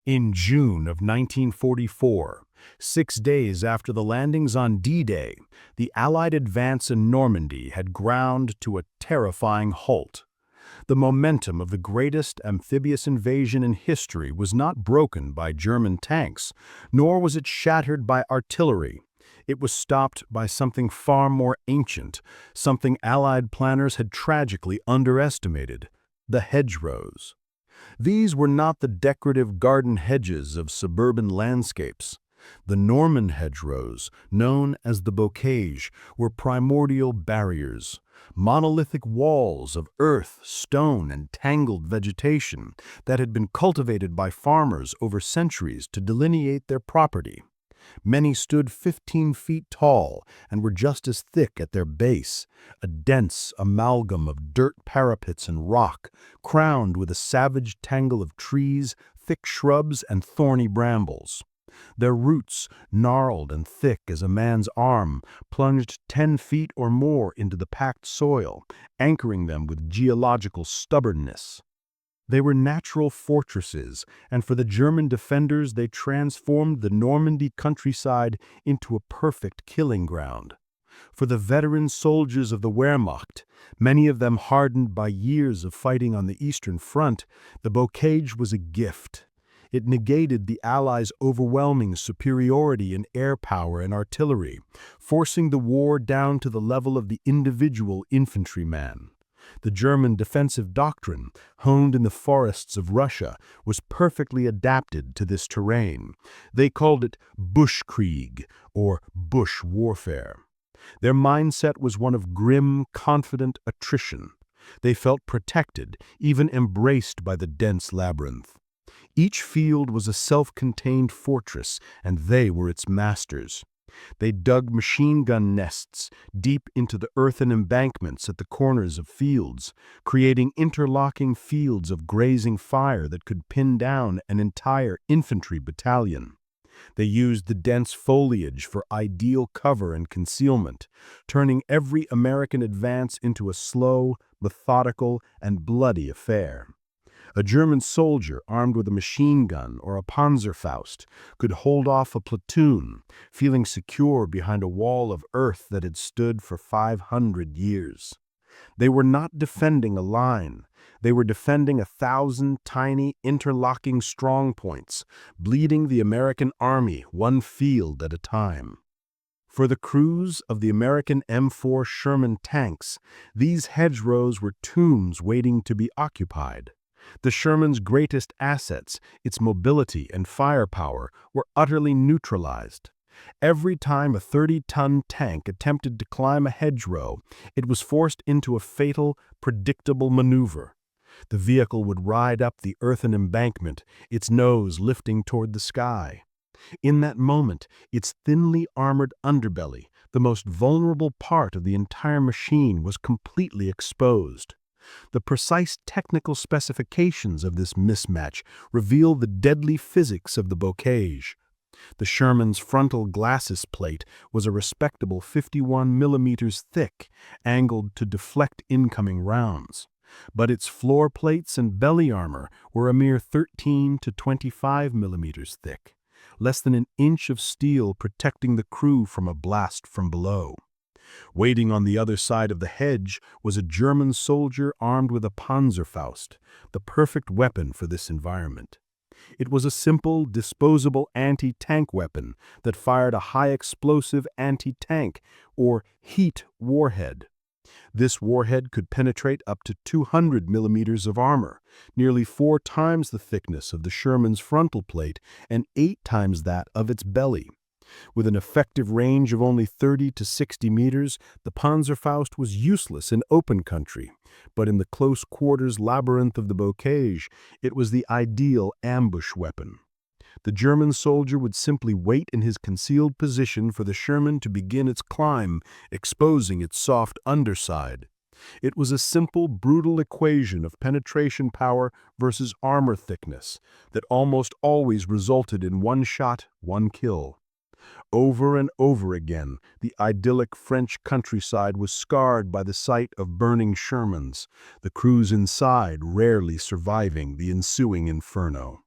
In June of 1944, 6 days after the landings on D-Day, the Allied advance in Normandy had ground to a terrifying halt. The momentum of the greatest amphibious invasion in history was not broken by German tanks, nor was it shattered by artillery. It was stopped by something far more ancient, something Allied planners had tragically underestimated: the hedgerows. These were not the decorative garden hedges of suburban landscapes. The Norman hedgerows, known as the Bocage, were primordial barriers, monolithic walls of earth, stone, and tangled vegetation that had been cultivated by farmers over centuries to delineate their property. Many stood 15 feet tall and were just as thick at their base, a dense amalgam of dirt parapets and rock, crowned with a savage tangle of trees, thick shrubs, and thorny brambles. Their roots, gnarled and thick as a man's arm, plunged 10 feet or more into the packed soil, anchoring them with geological stubbornness. They were natural fortresses, and for the German defenders they transformed the Normandy countryside into a perfect killing ground. For the veteran soldiers of the Wehrmacht, many of them hardened by years of fighting on the Eastern Front, the Bocage was a gift. It negated the Allies' overwhelming superiority in air power and artillery, forcing the war down to the level of the individual infantryman. The German defensive doctrine, honed in the forests of Russia, was perfectly adapted to this terrain. They called it Buschkrieg, or bush warfare. Their mindset was one of grim, confident attrition. They felt protected, even embraced by the dense labyrinth. Each field was a self-contained fortress, and they were its masters. They dug machine gun nests deep into the earthen embankments at the corners of fields, creating interlocking fields of grazing fire that could pin down an entire infantry battalion. They used the dense foliage for ideal cover and concealment, turning every American advance into a slow, methodical, and bloody affair. A German soldier armed with a machine gun or a Panzerfaust could hold off a platoon, feeling secure behind a wall of earth that had stood for 500 years. They were not defending a line. They were defending 1,000 tiny, interlocking strongpoints, bleeding the American army one field at a time. For the crews of the American M4 Sherman tanks, these hedgerows were tombs waiting to be occupied. The Sherman's greatest assets, its mobility and firepower, were utterly neutralized. Every time a 30-ton tank attempted to climb a hedgerow, it was forced into a fatal, predictable maneuver. The vehicle would ride up the earthen embankment, its nose lifting toward the sky. In that moment, its thinly armored underbelly, the most vulnerable part of the entire machine, was completely exposed. The precise technical specifications of this mismatch reveal the deadly physics of the Bocage. The Sherman's frontal glacis plate was a respectable 51 millimeters thick, angled to deflect incoming rounds. But its floor plates and belly armor were a mere 13 to 25 millimeters thick, less than an inch of steel protecting the crew from a blast from below. Waiting on the other side of the hedge was a German soldier armed with a Panzerfaust, the perfect weapon for this environment. It was a simple, disposable anti-tank weapon that fired a high-explosive anti-tank, or heat warhead. This warhead could penetrate up to 200 millimeters of armor, nearly 4 times the thickness of the Sherman's frontal plate and 8 times that of its belly. With an effective range of only 30 to 60 meters, the Panzerfaust was useless in open country, but in the close quarters labyrinth of the Bocage, it was the ideal ambush weapon. The German soldier would simply wait in his concealed position for the Sherman to begin its climb, exposing its soft underside. It was a simple, brutal equation of penetration power versus armor thickness that almost always resulted in one shot, one kill. Over and over again, the idyllic French countryside was scarred by the sight of burning Shermans, the crews inside rarely surviving the ensuing inferno.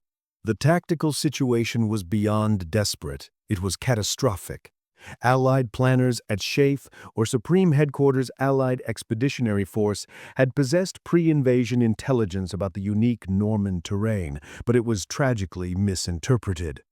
The tactical situation was beyond desperate. It was catastrophic. Allied planners at SHAEF, or Supreme Headquarters Allied Expeditionary Force, had possessed pre-invasion intelligence about the unique Norman terrain, but it was tragically misinterpreted.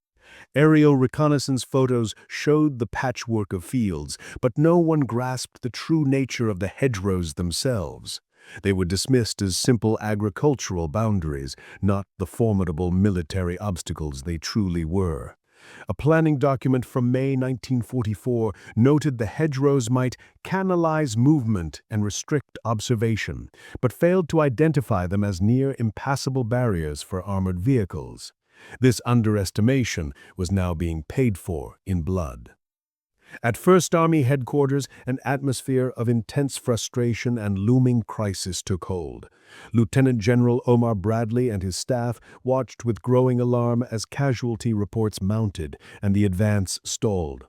Aerial reconnaissance photos showed the patchwork of fields, but no one grasped the true nature of the hedgerows themselves. They were dismissed as simple agricultural boundaries, not the formidable military obstacles they truly were. A planning document from May 1944 noted the hedgerows might canalize movement and restrict observation, but failed to identify them as near impassable barriers for armored vehicles. This underestimation was now being paid for in blood. At First Army headquarters, an atmosphere of intense frustration and looming crisis took hold. Lieutenant General Omar Bradley and his staff watched with growing alarm as casualty reports mounted and the advance stalled.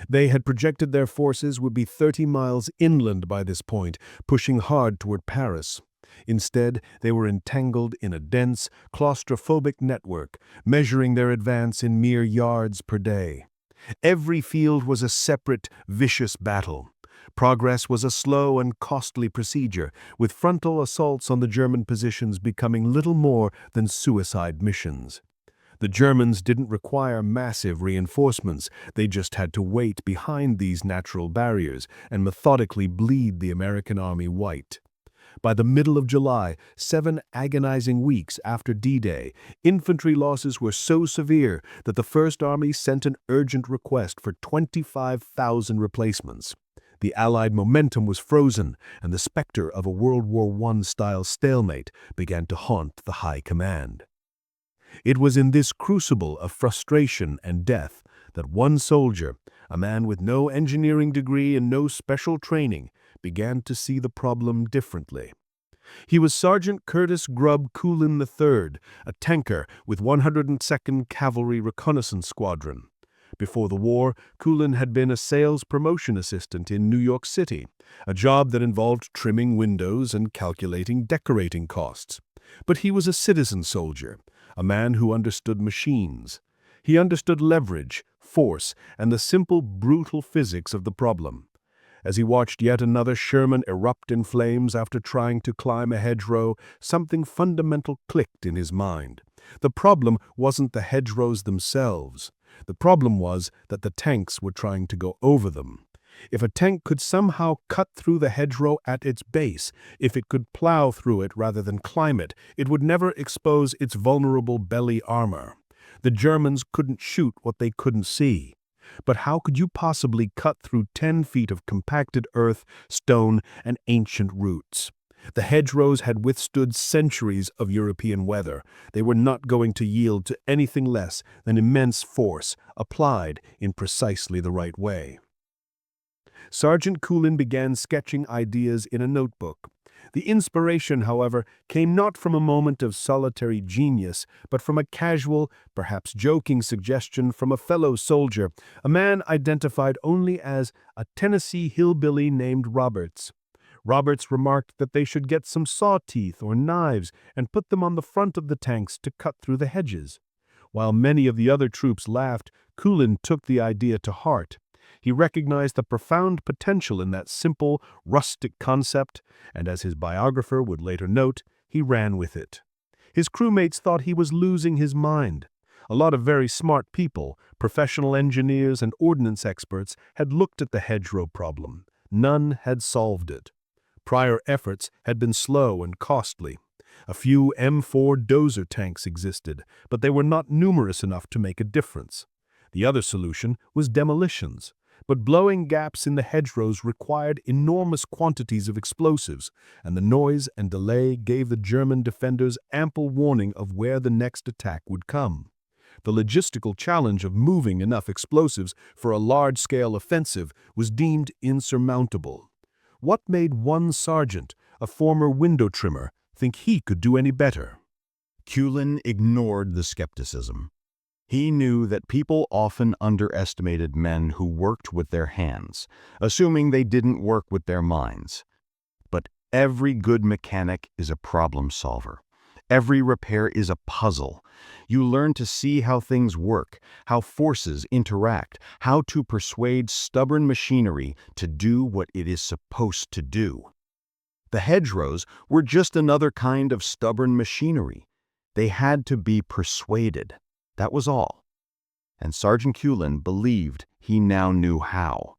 They had projected their forces would be 30 miles inland by this point, pushing hard toward Paris. Instead, they were entangled in a dense, claustrophobic network, measuring their advance in mere yards per day. Every field was a separate, vicious battle. Progress was a slow and costly procedure, with frontal assaults on the German positions becoming little more than suicide missions. The Germans didn't require massive reinforcements, they just had to wait behind these natural barriers and methodically bleed the American army white. By the middle of July, 7 agonizing weeks after D-Day, infantry losses were so severe that the First Army sent an urgent request for 25,000 replacements. The Allied momentum was frozen, and the specter of a World War I-style stalemate began to haunt the high command. It was in this crucible of frustration and death that one soldier, a man with no engineering degree and no special training, began to see the problem differently. He was Sergeant Curtis Culin III, a tanker with 102nd Cavalry Reconnaissance Squadron. Before the war, Culin had been a sales promotion assistant in New York City, a job that involved trimming windows and calculating decorating costs. But he was a citizen soldier, a man who understood machines. He understood leverage, force, and the simple, brutal physics of the problem. As he watched yet another Sherman erupt in flames after trying to climb a hedgerow, something fundamental clicked in his mind. The problem wasn't the hedgerows themselves. The problem was that the tanks were trying to go over them. If a tank could somehow cut through the hedgerow at its base, if it could plow through it rather than climb it, it would never expose its vulnerable belly armor. The Germans couldn't shoot what they couldn't see. But how could you possibly cut through 10 feet of compacted earth, stone, and ancient roots? The hedgerows had withstood centuries of European weather. They were not going to yield to anything less than immense force applied in precisely the right way. Sergeant Curtis began sketching ideas in a notebook. The inspiration, however, came not from a moment of solitary genius, but from a casual, perhaps joking suggestion from a fellow soldier, a man identified only as a Tennessee hillbilly named Roberts. Roberts remarked that they should get some saw teeth or knives and put them on the front of the tanks to cut through the hedges. While many of the other troops laughed, Culin took the idea to heart. He recognized the profound potential in that simple, rustic concept, and as his biographer would later note, he ran with it. His crewmates thought he was losing his mind. A lot of very smart people, professional engineers and ordnance experts, had looked at the hedgerow problem. None had solved it. Prior efforts had been slow and costly. A few M4 dozer tanks existed, but they were not numerous enough to make a difference. The other solution was demolitions. But blowing gaps in the hedgerows required enormous quantities of explosives, and the noise and delay gave the German defenders ample warning of where the next attack would come. The logistical challenge of moving enough explosives for a large-scale offensive was deemed insurmountable. What made one sergeant, a former window trimmer, think he could do any better? Culin ignored the skepticism. He knew that people often underestimated men who worked with their hands, assuming they didn't work with their minds. But every good mechanic is a problem solver. Every repair is a puzzle. You learn to see how things work, how forces interact, how to persuade stubborn machinery to do what it is supposed to do. The hedgerows were just another kind of stubborn machinery. They had to be persuaded. That was all. And Sergeant Culin believed he now knew how.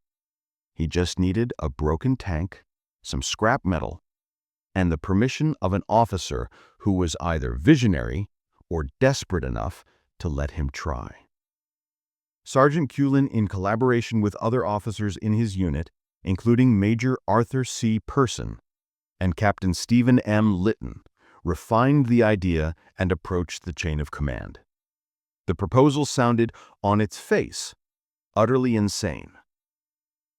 He just needed a broken tank, some scrap metal, and the permission of an officer who was either visionary or desperate enough to let him try. Sergeant Culin, in collaboration with other officers in his unit, including Major Arthur C. Person and Captain Stephen M. Litton, refined the idea and approached the chain of command. The proposal sounded, on its face, utterly insane.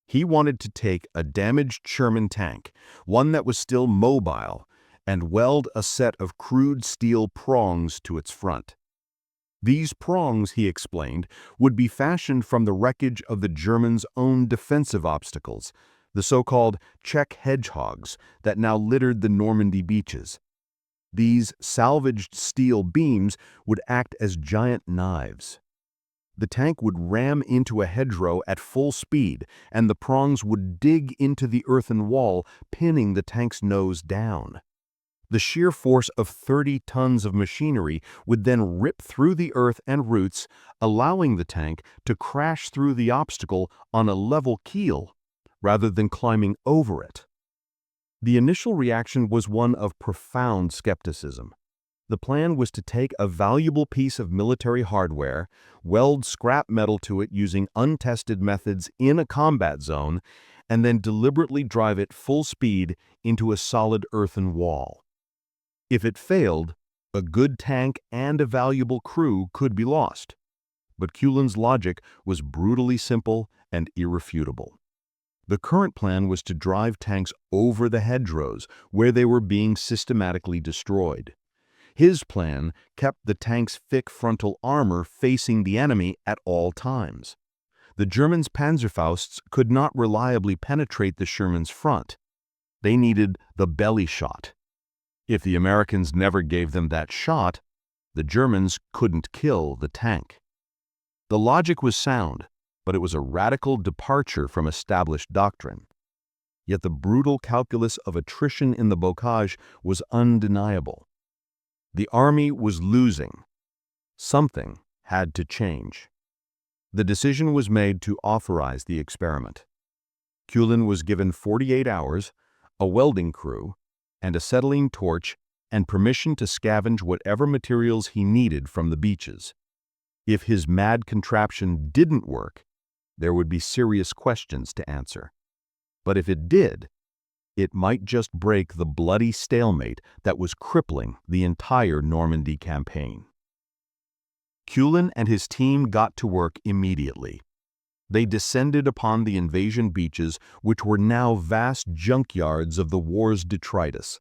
He wanted to take a damaged Sherman tank, one that was still mobile, and weld a set of crude steel prongs to its front. These prongs, he explained, would be fashioned from the wreckage of the Germans' own defensive obstacles, the so-called Czech hedgehogs that now littered the Normandy beaches. These salvaged steel beams would act as giant knives. The tank would ram into a hedgerow at full speed, and the prongs would dig into the earthen wall, pinning the tank's nose down. The sheer force of 30 tons of machinery would then rip through the earth and roots, allowing the tank to crash through the obstacle on a level keel, rather than climbing over it. The initial reaction was one of profound skepticism. The plan was to take a valuable piece of military hardware, weld scrap metal to it using untested methods in a combat zone, and then deliberately drive it full speed into a solid earthen wall. If it failed, a good tank and a valuable crew could be lost. But Culin's logic was brutally simple and irrefutable. The current plan was to drive tanks over the hedgerows, where they were being systematically destroyed. His plan kept the tank's thick frontal armor facing the enemy at all times. The Germans' Panzerfausts could not reliably penetrate the Sherman's front. They needed the belly shot. If the Americans never gave them that shot, the Germans couldn't kill the tank. The logic was sound, but it was a radical departure from established doctrine. Yet the brutal calculus of attrition in the Bocage was undeniable. The army was losing. Something had to change. The decision was made to authorize the experiment. Culin was given 48 hours, a welding crew, and acetylene torch, and permission to scavenge whatever materials he needed from the beaches. If his mad contraption didn't work, there would be serious questions to answer. But if it did, it might just break the bloody stalemate that was crippling the entire Normandy campaign. Culin and his team got to work immediately. They descended upon the invasion beaches, which were now vast junkyards of the war's detritus.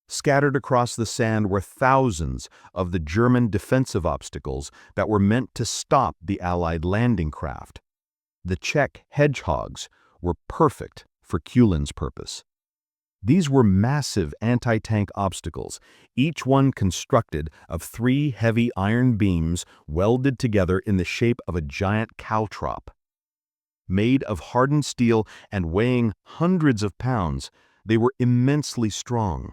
Scattered across the sand were thousands of the German defensive obstacles that were meant to stop the Allied landing craft. The Czech hedgehogs were perfect for Culin's purpose. These were massive anti-tank obstacles, each one constructed of 3 heavy iron beams welded together in the shape of a giant caltrop. Made of hardened steel and weighing hundreds of pounds, they were immensely strong.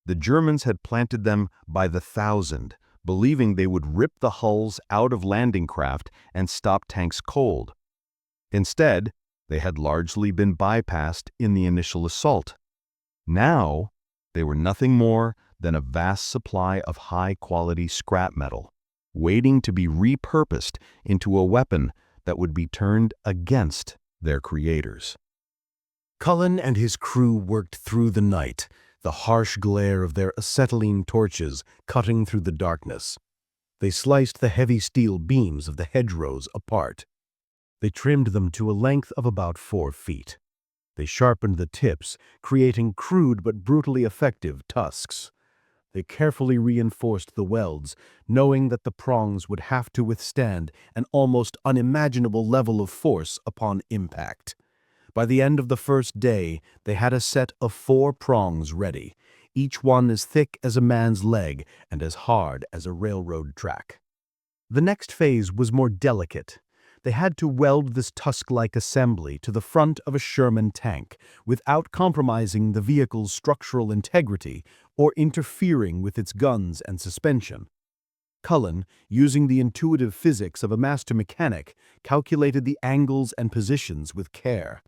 The Germans had planted them by the thousand, believing they would rip the hulls out of landing craft and stop tanks cold. Instead, they had largely been bypassed in the initial assault. Now, they were nothing more than a vast supply of high-quality scrap metal, waiting to be repurposed into a weapon that would be turned against their creators. Culin and his crew worked through the night, the harsh glare of their acetylene torches cutting through the darkness. They sliced the heavy steel beams of the hedgerows apart. They trimmed them to a length of about 4 feet. They sharpened the tips, creating crude but brutally effective tusks. They carefully reinforced the welds, knowing that the prongs would have to withstand an almost unimaginable level of force upon impact. By the end of the first day, they had a set of 4 prongs ready, each one as thick as a man's leg and as hard as a railroad track. The next phase was more delicate. They had to weld this tusk-like assembly to the front of a Sherman tank without compromising the vehicle's structural integrity or interfering with its guns and suspension. Culin, using the intuitive physics of a master mechanic, calculated the angles and positions with care.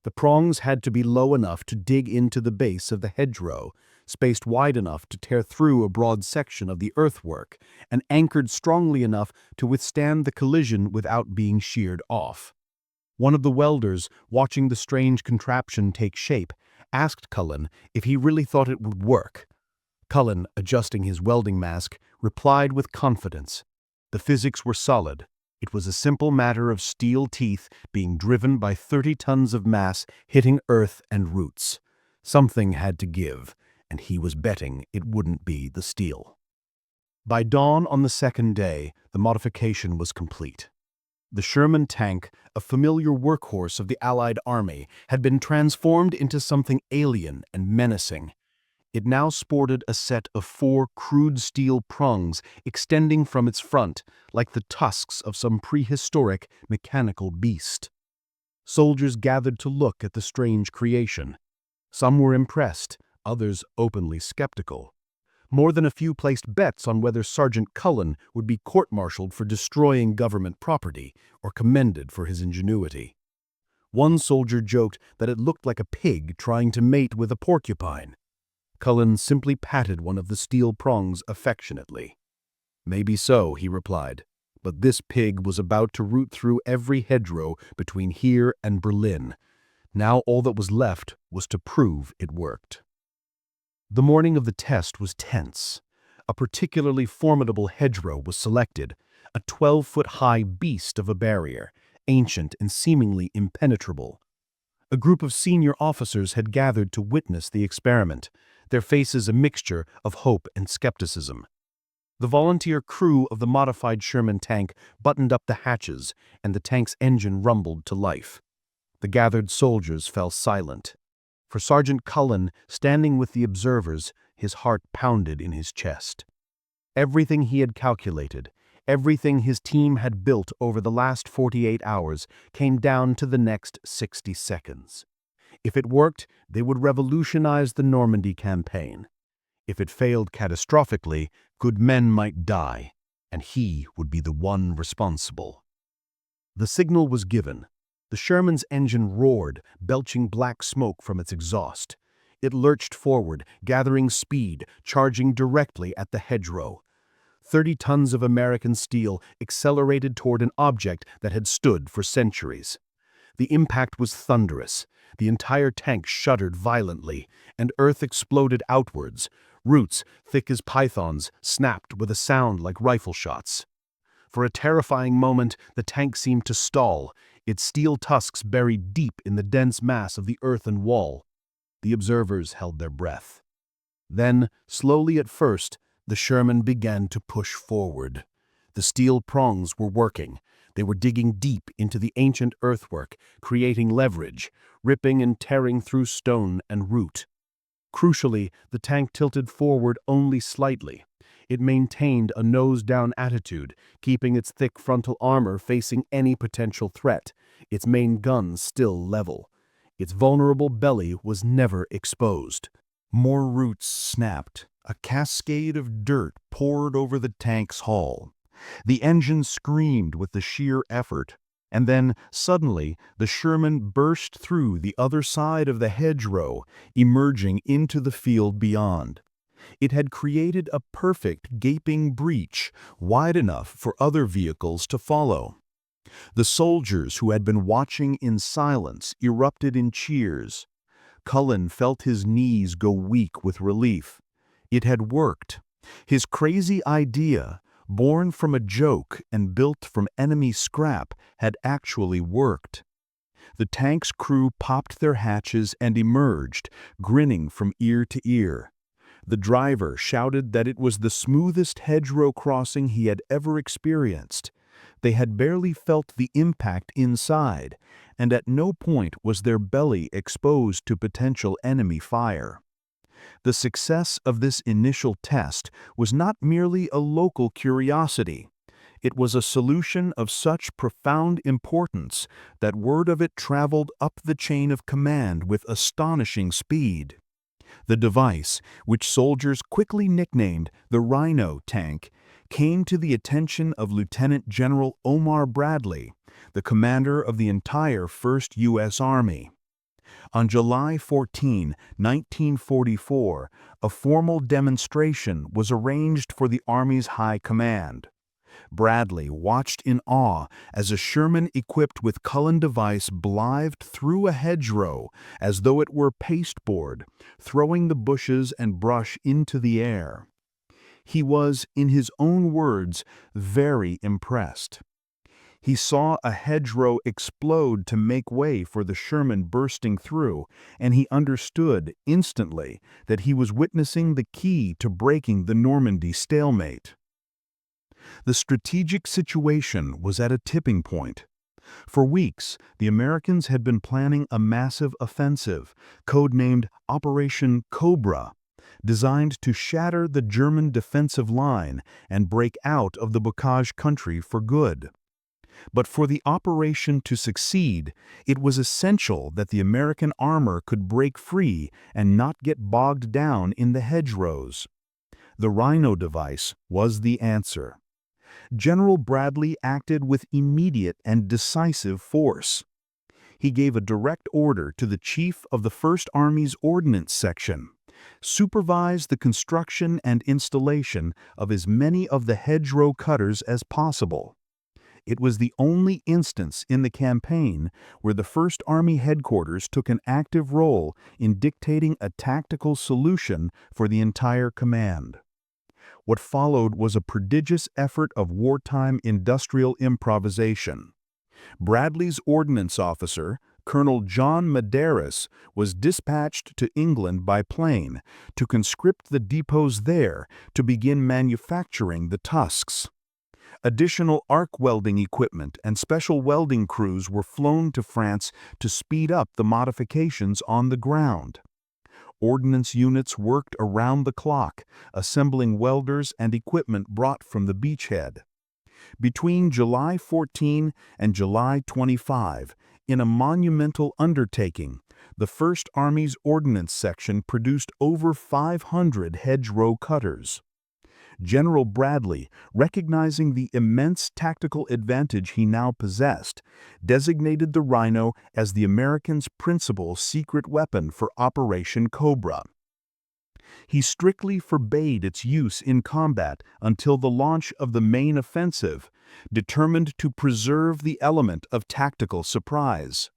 The prongs had to be low enough to dig into the base of the hedgerow, spaced wide enough to tear through a broad section of the earthwork, and anchored strongly enough to withstand the collision without being sheared off. One of the welders, watching the strange contraption take shape, asked Culin if he really thought it would work. Culin, adjusting his welding mask, replied with confidence. The physics were solid. It was a simple matter of steel teeth being driven by 30 tons of mass hitting earth and roots. Something had to give, and he was betting it wouldn't be the steel. By dawn on the second day, the modification was complete. The Sherman tank, a familiar workhorse of the Allied Army, had been transformed into something alien and menacing. It now sported a set of 4 crude steel prongs extending from its front, like the tusks of some prehistoric mechanical beast. Soldiers gathered to look at the strange creation. Some were impressed, others openly skeptical. More than a few placed bets on whether Sergeant Culin would be court-martialed for destroying government property or commended for his ingenuity. One soldier joked that it looked like a pig trying to mate with a porcupine. Culin simply patted one of the steel prongs affectionately. "Maybe so," he replied, "but this pig was about to root through every hedgerow between here and Berlin. Now all that was left was to prove it worked." The morning of the test was tense. A particularly formidable hedgerow was selected, a 12-foot-high beast of a barrier, ancient and seemingly impenetrable. A group of senior officers had gathered to witness the experiment, their faces a mixture of hope and skepticism. The volunteer crew of the modified Sherman tank buttoned up the hatches, and the tank's engine rumbled to life. The gathered soldiers fell silent. For Sergeant Culin, standing with the observers, his heart pounded in his chest. Everything he had calculated, everything his team had built over the last 48 hours, came down to the next 60 seconds. If it worked, they would revolutionize the Normandy campaign. If it failed catastrophically, good men might die, and he would be the one responsible. The signal was given. The Sherman's engine roared, belching black smoke from its exhaust. It lurched forward, gathering speed, charging directly at the hedgerow. 30 tons of American steel accelerated toward an object that had stood for centuries. The impact was thunderous. The entire tank shuddered violently, and earth exploded outwards. Roots, thick as pythons, snapped with a sound like rifle shots. For a terrifying moment, the tank seemed to stall, its steel tusks buried deep in the dense mass of the earthen wall. The observers held their breath. Then, slowly at first, the Sherman began to push forward. The steel prongs were working. They were digging deep into the ancient earthwork, creating leverage, ripping and tearing through stone and root. Crucially, the tank tilted forward only slightly. It maintained a nose-down attitude, keeping its thick frontal armor facing any potential threat, its main guns still level. Its vulnerable belly was never exposed. More roots snapped. A cascade of dirt poured over the tank's hull. The engine screamed with the sheer effort, and then, suddenly, the Sherman burst through the other side of the hedgerow, emerging into the field beyond. It had created a perfect gaping breach, wide enough for other vehicles to follow. The soldiers who had been watching in silence erupted in cheers. Culin felt his knees go weak with relief. It had worked. His crazy idea, born from a joke and built from enemy scrap, had actually worked. The tank's crew popped their hatches and emerged, grinning from ear to ear. The driver shouted that it was the smoothest hedgerow crossing he had ever experienced. They had barely felt the impact inside, and at no point was their belly exposed to potential enemy fire. The success of this initial test was not merely a local curiosity. It was a solution of such profound importance that word of it traveled up the chain of command with astonishing speed. The device, which soldiers quickly nicknamed the Rhino tank, came to the attention of Lieutenant General Omar Bradley, the commander of the entire 1st U.S. Army. On July 14, 1944, a formal demonstration was arranged for the Army's high command. Bradley watched in awe as a Sherman equipped with Culin device blithed through a hedgerow as though it were pasteboard, throwing the bushes and brush into the air. He was, in his own words, very impressed. He saw a hedgerow explode to make way for the Sherman bursting through, and he understood instantly that he was witnessing the key to breaking the Normandy stalemate. The strategic situation was at a tipping point. For weeks, the Americans had been planning a massive offensive, codenamed Operation Cobra, designed to shatter the German defensive line and break out of the Bocage country for good. But for the operation to succeed, it was essential that the American armor could break free and not get bogged down in the hedgerows. The Rhino device was the answer. General Bradley acted with immediate and decisive force. He gave a direct order to the chief of the 1st Army's Ordnance Section: supervise the construction and installation of as many of the hedgerow cutters as possible. It was the only instance in the campaign where the 1st Army headquarters took an active role in dictating a tactical solution for the entire command. What followed was a prodigious effort of wartime industrial improvisation. Bradley's ordnance officer, Colonel John Medeiros, was dispatched to England by plane to conscript the depots there to begin manufacturing the tusks. Additional arc welding equipment and special welding crews were flown to France to speed up the modifications on the ground. Ordnance units worked around the clock, assembling welders and equipment brought from the beachhead. Between July 14 and July 25, in a monumental undertaking, the 1st Army's Ordnance Section produced over 500 hedgerow cutters. General Bradley, recognizing the immense tactical advantage he now possessed, designated the Rhino as the Americans' principal secret weapon for Operation Cobra. He strictly forbade its use in combat until the launch of the main offensive, determined to preserve the element of tactical surprise.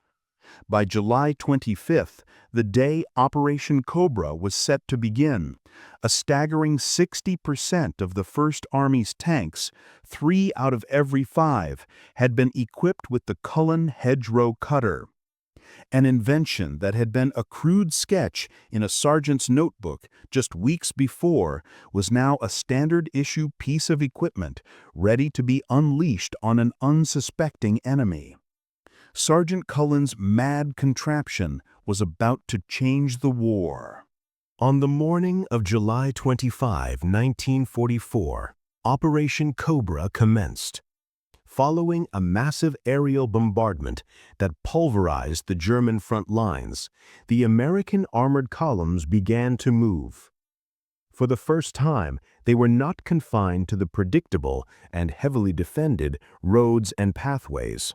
By July 25th, the day Operation Cobra was set to begin, a staggering 60% of the 1st Army's tanks, 3 out of every 5, had been equipped with the Culin Hedgerow Cutter. An invention that had been a crude sketch in a sergeant's notebook just weeks before was now a standard-issue piece of equipment ready to be unleashed on an unsuspecting enemy. Sergeant Culin's mad contraption was about to change the war. On the morning of July 25, 1944, Operation Cobra commenced. Following a massive aerial bombardment that pulverized the German front lines, the American armored columns began to move. For the first time, they were not confined to the predictable and heavily defended roads and pathways.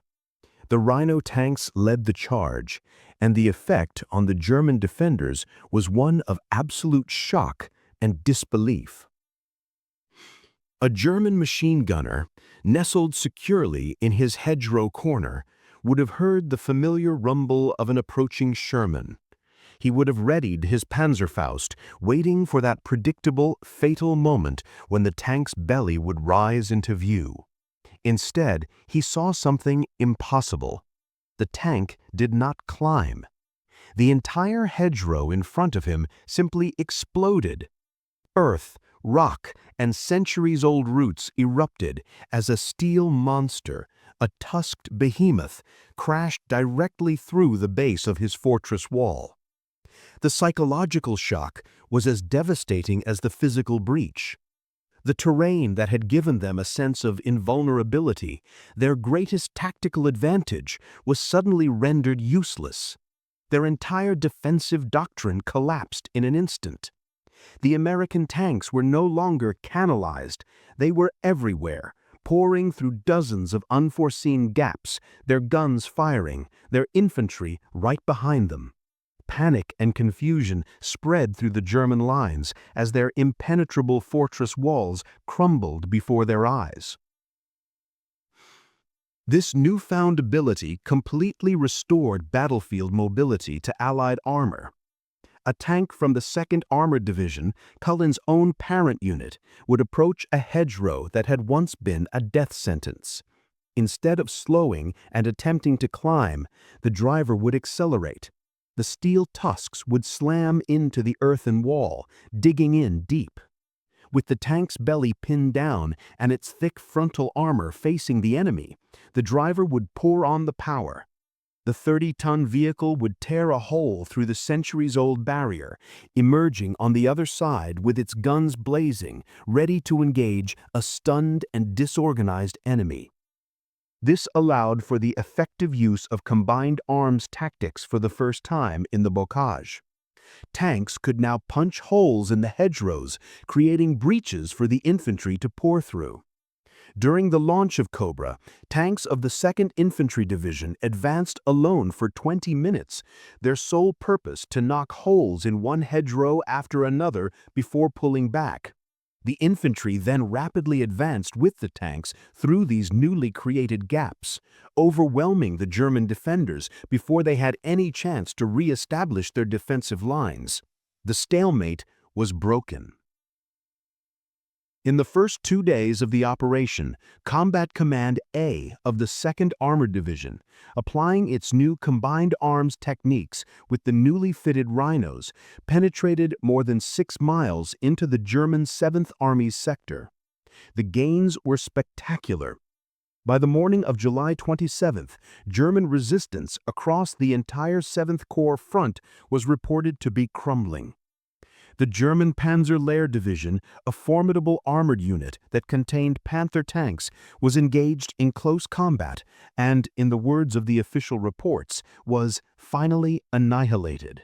The Rhino tanks led the charge, and the effect on the German defenders was one of absolute shock and disbelief. A German machine gunner, nestled securely in his hedgerow corner, would have heard the familiar rumble of an approaching Sherman. He would have readied his Panzerfaust, waiting for that predictable, fatal moment when the tank's belly would rise into view. Instead, he saw something impossible. The tank did not climb. The entire hedgerow in front of him simply exploded. Earth, rock, and centuries-old roots erupted as a steel monster, a tusked behemoth, crashed directly through the base of his fortress wall. The psychological shock was as devastating as the physical breach. The terrain that had given them a sense of invulnerability, their greatest tactical advantage, was suddenly rendered useless. Their entire defensive doctrine collapsed in an instant. The American tanks were no longer canalized, they were everywhere, pouring through dozens of unforeseen gaps, their guns firing, their infantry right behind them. Panic and confusion spread through the German lines as their impenetrable fortress walls crumbled before their eyes. This newfound ability completely restored battlefield mobility to Allied armor. A tank from the 2nd Armored Division, Cullin's own parent unit, would approach a hedgerow that had once been a death sentence. Instead of slowing and attempting to climb, the driver would accelerate. The steel tusks would slam into the earthen wall, digging in deep. With the tank's belly pinned down and its thick frontal armor facing the enemy, the driver would pour on the power. The 30-ton vehicle would tear a hole through the centuries-old barrier, emerging on the other side with its guns blazing, ready to engage a stunned and disorganized enemy. This allowed for the effective use of combined arms tactics for the first time in the Bocage. Tanks could now punch holes in the hedgerows, creating breaches for the infantry to pour through. During the launch of Cobra, tanks of the 2nd Infantry Division advanced alone for 20 minutes, their sole purpose to knock holes in one hedgerow after another before pulling back. The infantry then rapidly advanced with the tanks through these newly created gaps, overwhelming the German defenders before they had any chance to re-establish their defensive lines. The stalemate was broken. In the first 2 days of the operation, Combat Command A of the 2nd Armored Division, applying its new combined arms techniques with the newly fitted Rhinos, penetrated more than 6 miles into the German 7th Army's sector. The gains were spectacular. By the morning of July 27th, German resistance across the entire 7th Corps front was reported to be crumbling. The German Panzer Lehr Division, a formidable armored unit that contained Panther tanks, was engaged in close combat and, in the words of the official reports, was finally annihilated.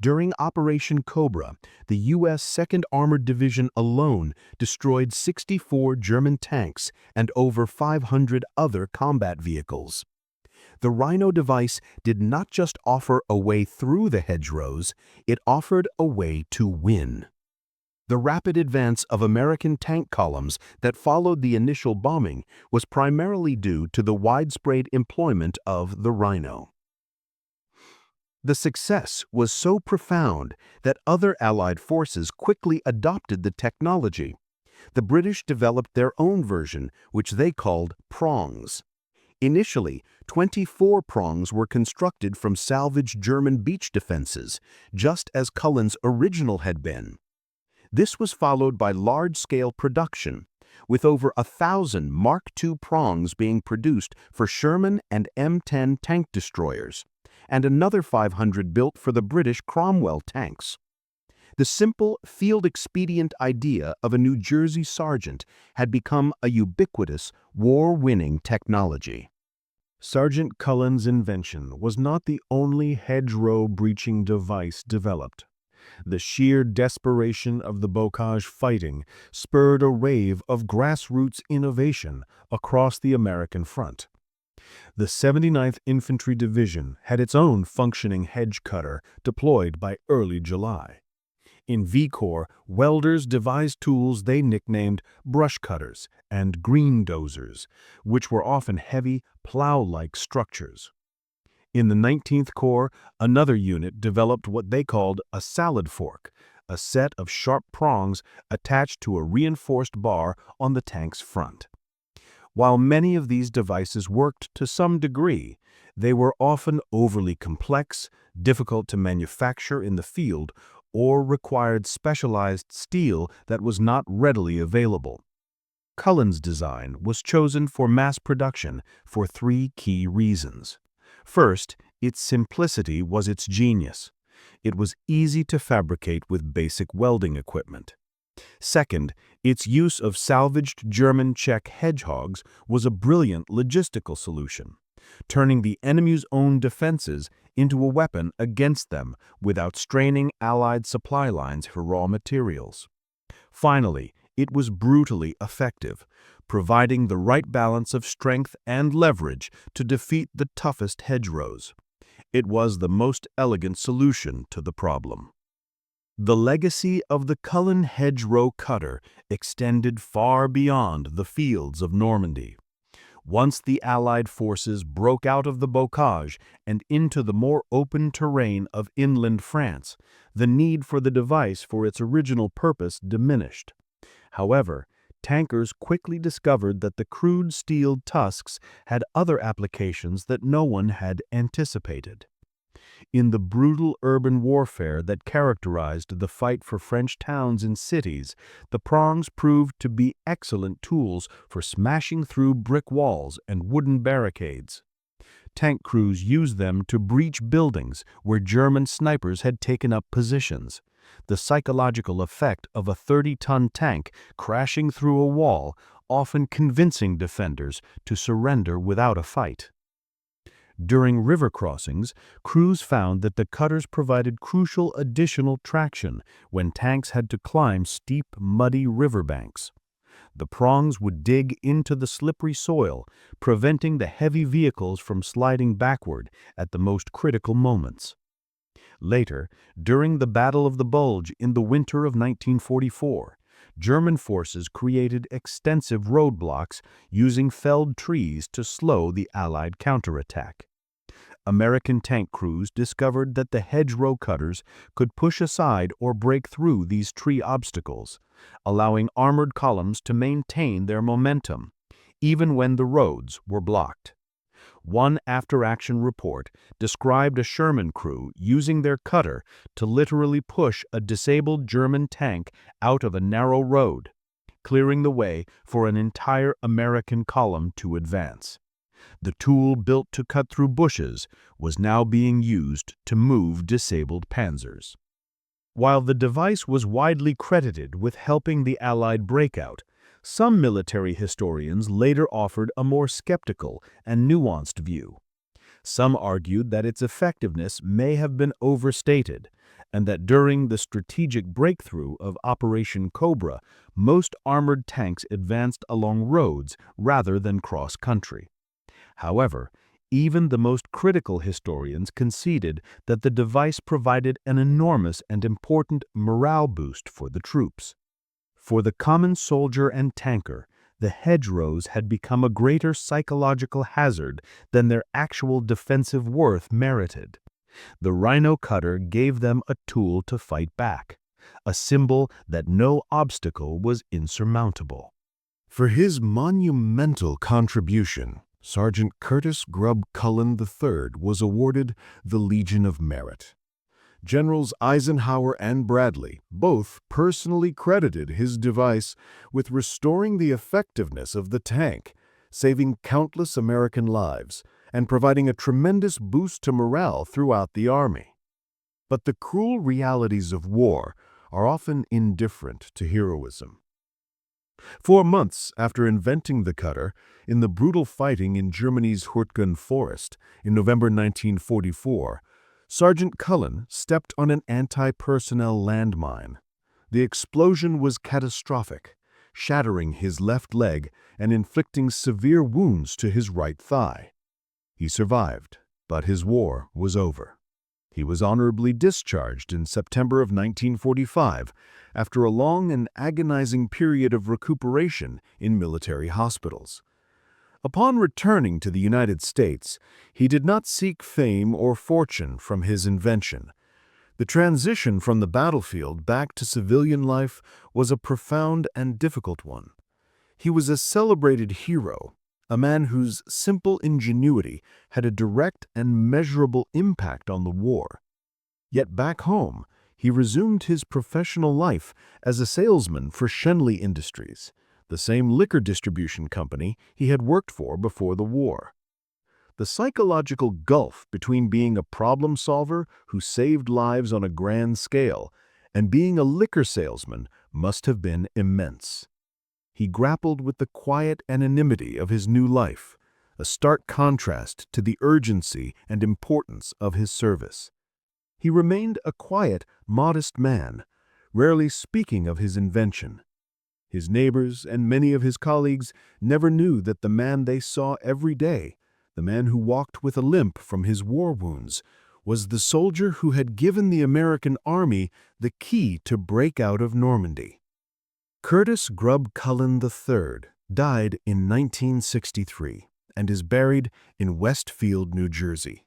During Operation Cobra, the U.S. 2nd Armored Division alone destroyed 64 German tanks and over 500 other combat vehicles. The Rhino device did not just offer a way through the hedgerows, it offered a way to win. The rapid advance of American tank columns that followed the initial bombing was primarily due to the widespread employment of the Rhino. The success was so profound that other Allied forces quickly adopted the technology. The British developed their own version, which they called prongs. Initially, 24 prongs were constructed from salvaged German beach defenses, just as Cullin's original had been. This was followed by large-scale production, with over 1,000 Mark II prongs being produced for Sherman and M10 tank destroyers, and another 500 built for the British Cromwell tanks. The simple, field-expedient idea of a New Jersey sergeant had become a ubiquitous, war-winning technology. Sergeant Curlin's invention was not the only hedgerow breaching device developed. The sheer desperation of the Bocage fighting spurred a wave of grassroots innovation across the American front. The 79th Infantry Division had its own functioning hedge cutter deployed by early July. In V Corps, welders devised tools they nicknamed brush cutters and green dozers, which were often heavy, plow-like structures. In the 19th Corps, another unit developed what they called a salad fork, a set of sharp prongs attached to a reinforced bar on the tank's front. While many of these devices worked to some degree, they were often overly complex, difficult to manufacture in the field, or required specialized steel that was not readily available. Cullin's design was chosen for mass production for 3 key reasons. First, its simplicity was its genius. It was easy to fabricate with basic welding equipment. Second, its use of salvaged German Czech hedgehogs was a brilliant logistical solution, turning the enemy's own defenses into a weapon against them without straining Allied supply lines for raw materials. Finally, it was brutally effective, providing the right balance of strength and leverage to defeat the toughest hedgerows. It was the most elegant solution to the problem. The legacy of the Culin Hedgerow Cutter extended far beyond the fields of Normandy. Once the Allied forces broke out of the Bocage and into the more open terrain of inland France, the need for the device for its original purpose diminished. However, tankers quickly discovered that the crude steel tusks had other applications that no one had anticipated. In the brutal urban warfare that characterized the fight for French towns and cities, the prongs proved to be excellent tools for smashing through brick walls and wooden barricades. Tank crews used them to breach buildings where German snipers had taken up positions. The psychological effect of a 30-ton tank crashing through a wall, often convincing defenders to surrender without a fight. During river crossings, crews found that the cutters provided crucial additional traction when tanks had to climb steep, muddy riverbanks. The prongs would dig into the slippery soil, preventing the heavy vehicles from sliding backward at the most critical moments. Later, during the Battle of the Bulge in the winter of 1944, German forces created extensive roadblocks using felled trees to slow the Allied counterattack. American tank crews discovered that the hedgerow cutters could push aside or break through these tree obstacles, allowing armored columns to maintain their momentum, even when the roads were blocked. One after-action report described a Sherman crew using their cutter to literally push a disabled German tank out of a narrow road, clearing the way for an entire American column to advance. The tool built to cut through bushes was now being used to move disabled panzers. While the device was widely credited with helping the Allied breakout, some military historians later offered a more skeptical and nuanced view. Some argued that its effectiveness may have been overstated, and that during the strategic breakthrough of Operation Cobra, most armored tanks advanced along roads rather than cross-country. However, even the most critical historians conceded that the device provided an enormous and important morale boost for the troops. For the common soldier and tanker, the hedgerows had become a greater psychological hazard than their actual defensive worth merited. The Rhino cutter gave them a tool to fight back, a symbol that no obstacle was insurmountable. For his monumental contribution, Sergeant Curtis Culin III was awarded the Legion of Merit. Generals Eisenhower and Bradley both personally credited his device with restoring the effectiveness of the tank, saving countless American lives, and providing a tremendous boost to morale throughout the Army. But the cruel realities of war are often indifferent to heroism. 4 months after inventing the cutter, in the brutal fighting in Germany's Hurtgen Forest in November 1944, Sergeant Culin stepped on an anti-personnel landmine. The explosion was catastrophic, shattering his left leg and inflicting severe wounds to his right thigh. He survived, but his war was over. He was honorably discharged in September of 1945 after a long and agonizing period of recuperation in military hospitals. Upon returning to the United States, he did not seek fame or fortune from his invention. The transition from the battlefield back to civilian life was a profound and difficult one. He was a celebrated hero, a man whose simple ingenuity had a direct and measurable impact on the war. Yet back home, he resumed his professional life as a salesman for Schenley Industries, the same liquor distribution company he had worked for before the war. The psychological gulf between being a problem solver who saved lives on a grand scale and being a liquor salesman must have been immense. He grappled with the quiet anonymity of his new life, a stark contrast to the urgency and importance of his service. He remained a quiet, modest man, rarely speaking of his invention. His neighbors and many of his colleagues never knew that the man they saw every day, the man who walked with a limp from his war wounds, was the soldier who had given the American Army the key to break out of Normandy. Curtis Grub Culin III died in 1963 and is buried in Westfield, New Jersey.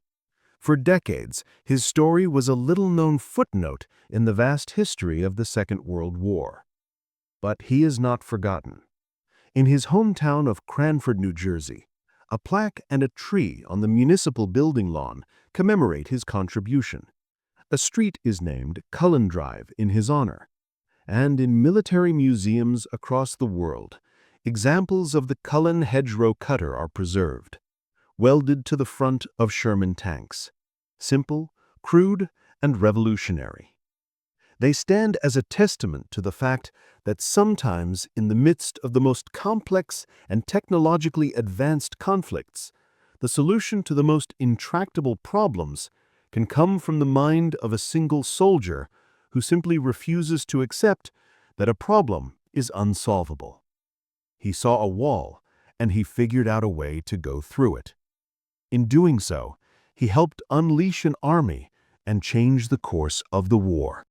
For decades, his story was a little-known footnote in the vast history of the Second World War. But he is not forgotten. In his hometown of Cranford, New Jersey, a plaque and a tree on the municipal building lawn commemorate his contribution. A street is named Culin Drive in his honor. And in military museums across the world, examples of the Culin Hedgerow Cutter are preserved, welded to the front of Sherman tanks. Simple, crude, and revolutionary. They stand as a testament to the fact that sometimes in the midst of the most complex and technologically advanced conflicts, the solution to the most intractable problems can come from the mind of a single soldier who simply refuses to accept that a problem is unsolvable. He saw a wall, and he figured out a way to go through it. In doing so, he helped unleash an army and change the course of the war.